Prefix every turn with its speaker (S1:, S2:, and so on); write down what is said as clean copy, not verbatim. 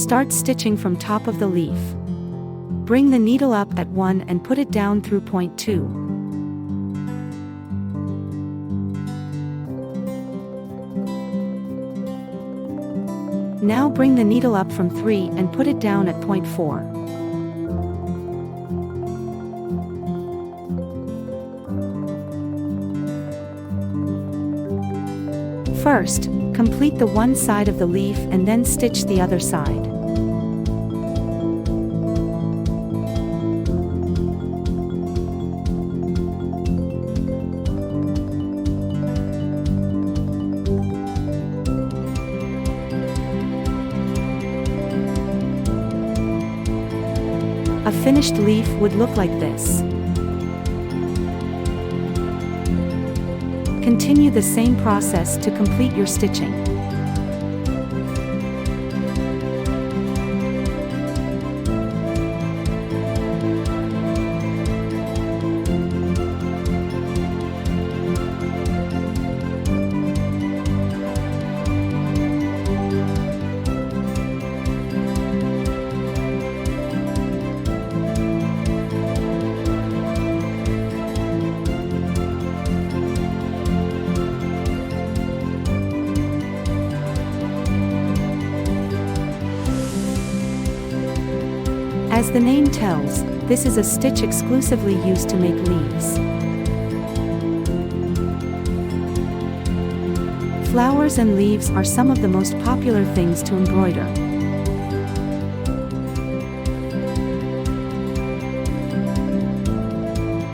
S1: Start stitching from top of the leaf. Bring the needle up at 1 and put it down through point 2. Now bring the needle up from 3 and put it down at point 4. First, complete the one side of the leaf and then stitch the other side. A finished leaf would look like this. Continue the same process to complete your stitching. As the name tells, this is a stitch exclusively used to make leaves. Flowers and leaves are some of the most popular things to embroider.